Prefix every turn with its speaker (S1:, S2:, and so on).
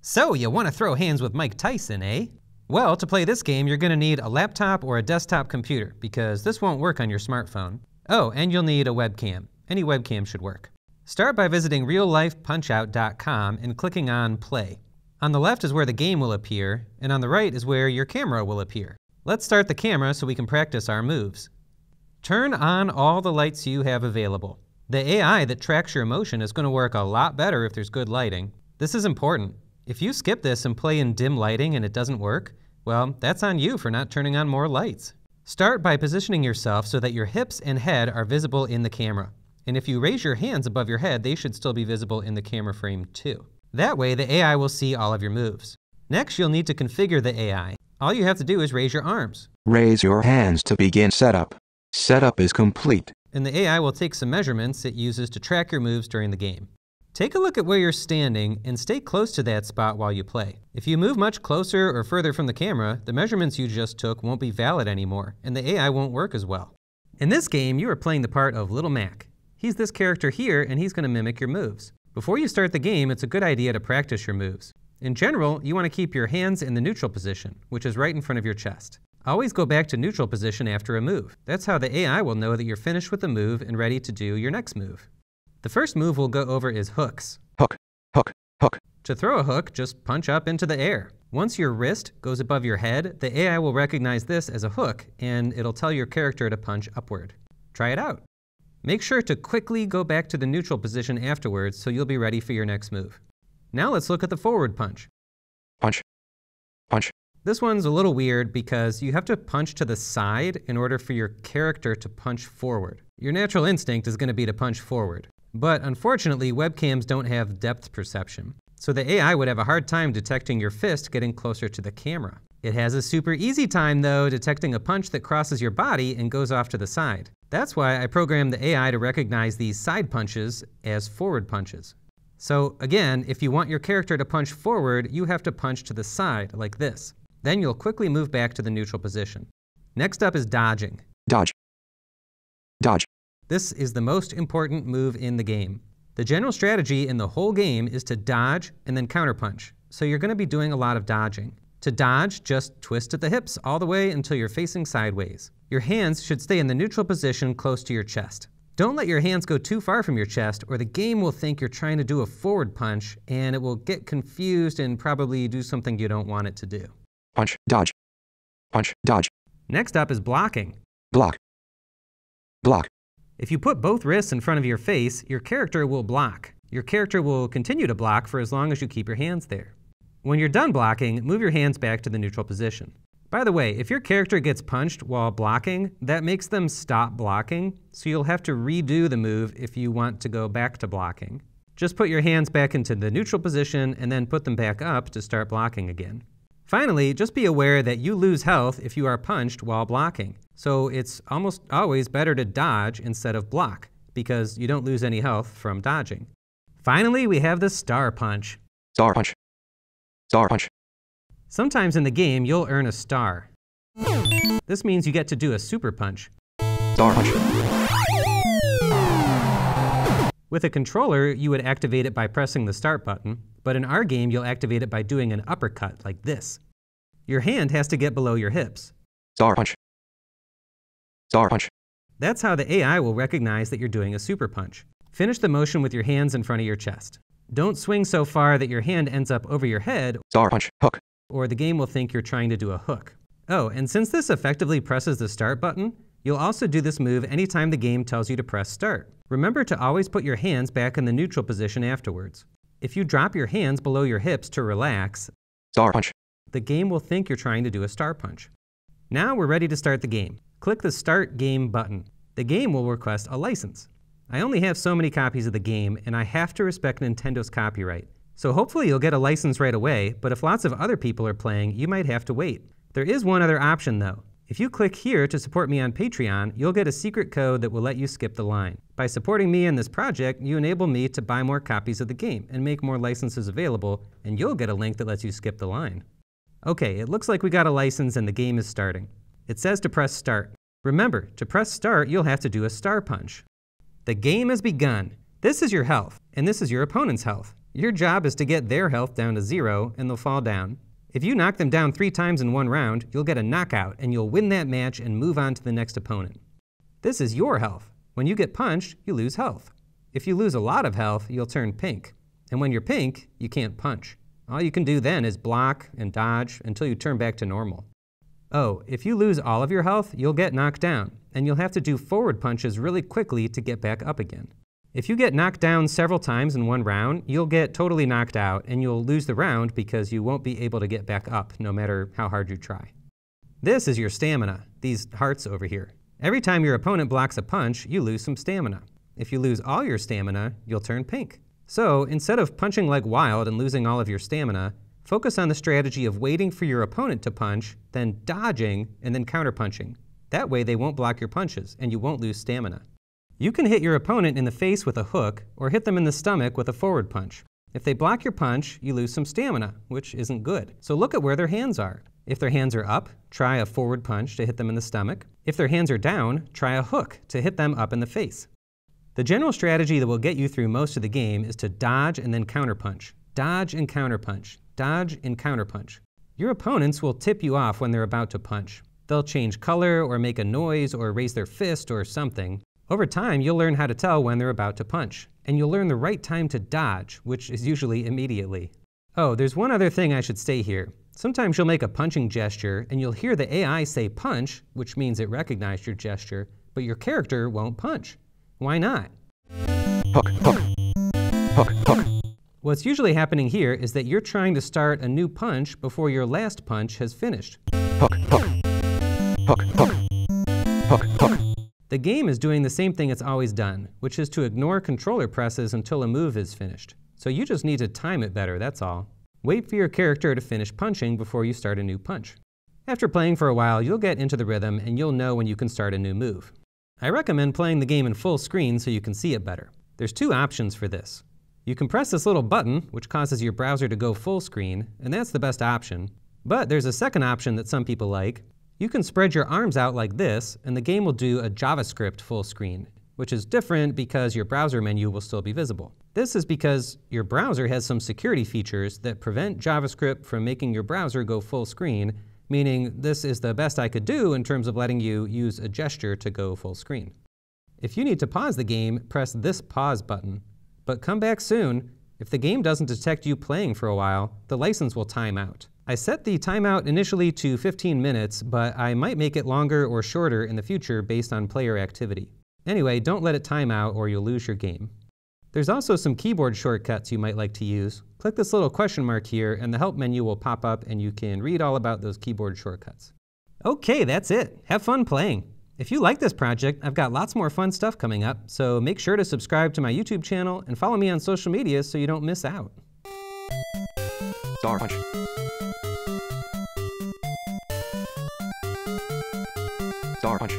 S1: So you want to throw hands with Mike Tyson, eh? Well, to play this game, you're going to need a laptop or a desktop computer, because this won't work on your smartphone. Oh, and you'll need a webcam. Any webcam should work. Start by visiting reallifepunchout.com and clicking on Play. On the left is where the game will appear, and on the right is where your camera will appear. Let's start the camera so we can practice our moves. Turn on all the lights you have available. The AI that tracks your motion is going to work a lot better if there's good lighting. This is important. If you skip this and play in dim lighting and it doesn't work, well, that's on you for not turning on more lights. Start by positioning yourself so that your hips and head are visible in the camera. And if you raise your hands above your head, they should still be visible in the camera frame too. That way, the AI will see all of your moves. Next, you'll need to configure the AI. All you have to do is raise your arms.
S2: Raise your hands to begin setup. Setup is complete.
S1: And the AI will take some measurements it uses to track your moves during the game. Take a look at where you're standing and stay close to that spot while you play. If you move much closer or further from the camera, the measurements you just took won't be valid anymore, and the AI won't work as well. In this game, you are playing the part of Little Mac. He's this character here, and he's going to mimic your moves. Before you start the game, it's a good idea to practice your moves. In general, you want to keep your hands in the neutral position, which is right in front of your chest. Always go back to neutral position after a move. That's how the AI will know that you're finished with the move and ready to do your next move. The first move we'll go over is hooks.
S2: Hook, hook, hook.
S1: To throw a hook, just punch up into the air. Once your wrist goes above your head, the AI will recognize this as a hook, and it'll tell your character to punch upward. Try it out. Make sure to quickly go back to the neutral position afterwards so you'll be ready for your next move. Now let's look at the forward punch.
S2: Punch, punch.
S1: This one's a little weird because you have to punch to the side in order for your character to punch forward. Your natural instinct is going to be to punch forward. But unfortunately, webcams don't have depth perception, so the AI would have a hard time detecting your fist getting closer to the camera. It has a super easy time, though, detecting a punch that crosses your body and goes off to the side. That's why I programmed the AI to recognize these side punches as forward punches. So again, if you want your character to punch forward, you have to punch to the side, like this. Then you'll quickly move back to the neutral position. Next up is dodging.
S2: Dodge, dodge.
S1: This is the most important move in the game. The general strategy in the whole game is to dodge and then counterpunch, so you're going to be doing a lot of dodging. To dodge, just twist at the hips all the way until you're facing sideways. Your hands should stay in the neutral position close to your chest. Don't let your hands go too far from your chest or the game will think you're trying to do a forward punch and it will get confused and probably do something you don't want it to do.
S2: Punch, dodge, punch, dodge.
S1: Next up is blocking.
S2: Block, block.
S1: If you put both wrists in front of your face, your character will block. Your character will continue to block for as long as you keep your hands there. When you're done blocking, move your hands back to the neutral position. By the way, if your character gets punched while blocking, that makes them stop blocking, so you'll have to redo the move if you want to go back to blocking. Just put your hands back into the neutral position and then put them back up to start blocking again. Finally, just be aware that you lose health if you are punched while blocking. So it's almost always better to dodge instead of block, because you don't lose any health from dodging. Finally, we have the star punch.
S2: Star punch, star punch.
S1: Sometimes in the game, you'll earn a star. This means you get to do a super punch.
S2: Star punch.
S1: With a controller, you would activate it by pressing the start button, but in our game, you'll activate it by doing an uppercut like this. Your hand has to get below your hips.
S2: Star punch, star punch.
S1: That's how the AI will recognize that you're doing a super punch. Finish the motion with your hands in front of your chest. Don't swing so far that your hand ends up over your head,
S2: Star punch, hook.
S1: Or the game will think you're trying to do a hook. Oh, and since this effectively presses the start button, you'll also do this move anytime the game tells you to press start. Remember to always put your hands back in the neutral position afterwards. If you drop your hands below your hips to relax,
S2: Star punch.
S1: The game will think you're trying to do a star punch. Now we're ready to start the game. Click the Start Game button. The game will request a license. I only have so many copies of the game, and I have to respect Nintendo's copyright. So hopefully you'll get a license right away, but if lots of other people are playing, you might have to wait. There is one other option though. If you click here to support me on Patreon, you'll get a secret code that will let you skip the line. By supporting me in this project, you enable me to buy more copies of the game and make more licenses available, and you'll get a link that lets you skip the line. Okay, it looks like we got a license and the game is starting. It says to press start. Remember, to press start, you'll have to do a star punch. The game has begun. This is your health, and this is your opponent's health. Your job is to get their health down to 0 and they'll fall down. If you knock them down 3 times in one round, you'll get a knockout and you'll win that match and move on to the next opponent. This is your health. When you get punched, you lose health. If you lose a lot of health, you'll turn pink. And when you're pink, you can't punch. All you can do then is block and dodge until you turn back to normal. Oh, if you lose all of your health, you'll get knocked down, and you'll have to do forward punches really quickly to get back up again. If you get knocked down several times in one round, you'll get totally knocked out, and you'll lose the round because you won't be able to get back up no matter how hard you try. This is your stamina, these hearts over here. Every time your opponent blocks a punch, you lose some stamina. If you lose all your stamina, you'll turn pink. So instead of punching like wild and losing all of your stamina, focus on the strategy of waiting for your opponent to punch, then dodging, and then counterpunching. That way they won't block your punches, and you won't lose stamina. You can hit your opponent in the face with a hook, or hit them in the stomach with a forward punch. If they block your punch, you lose some stamina, which isn't good. So look at where their hands are. If their hands are up, try a forward punch to hit them in the stomach. If their hands are down, try a hook to hit them up in the face. The general strategy that will get you through most of the game is to dodge and then counterpunch. Dodge and counterpunch. Dodge and counterpunch. Your opponents will tip you off when they're about to punch. They'll change color or make a noise or raise their fist or something. Over time, you'll learn how to tell when they're about to punch. And you'll learn the right time to dodge, which is usually immediately. Oh, there's one other thing I should say here. Sometimes you'll make a punching gesture and you'll hear the AI say punch, which means it recognized your gesture, but your character won't punch. Why not?
S2: Hook, hook. Hook, hook.
S1: What's usually happening here is that you're trying to start a new punch before your last punch has finished.
S2: Hook, hook. Hook, hook. Hook, hook.
S1: The game is doing the same thing it's always done, which is to ignore controller presses until a move is finished. So you just need to time it better, that's all. Wait for your character to finish punching before you start a new punch. After playing for a while, you'll get into the rhythm and you'll know when you can start a new move. I recommend playing the game in full screen so you can see it better. There's 2 options for this. You can press this little button, which causes your browser to go full screen, and that's the best option. But there's a second option that some people like. You can spread your arms out like this, and the game will do a JavaScript full screen, which is different because your browser menu will still be visible. This is because your browser has some security features that prevent JavaScript from making your browser go full screen, meaning this is the best I could do in terms of letting you use a gesture to go full screen. If you need to pause the game, press this pause button. But come back soon. If the game doesn't detect you playing for a while, the license will time out. I set the timeout initially to 15 minutes, but I might make it longer or shorter in the future based on player activity. Anyway, don't let it time out or you'll lose your game. There's also some keyboard shortcuts you might like to use. Click this little question mark here and the help menu will pop up and you can read all about those keyboard shortcuts. Okay, that's it. Have fun playing. If you like this project, I've got lots more fun stuff coming up, so make sure to subscribe to my YouTube channel and follow me on social media so you don't miss out.
S2: Star punch. Star punch.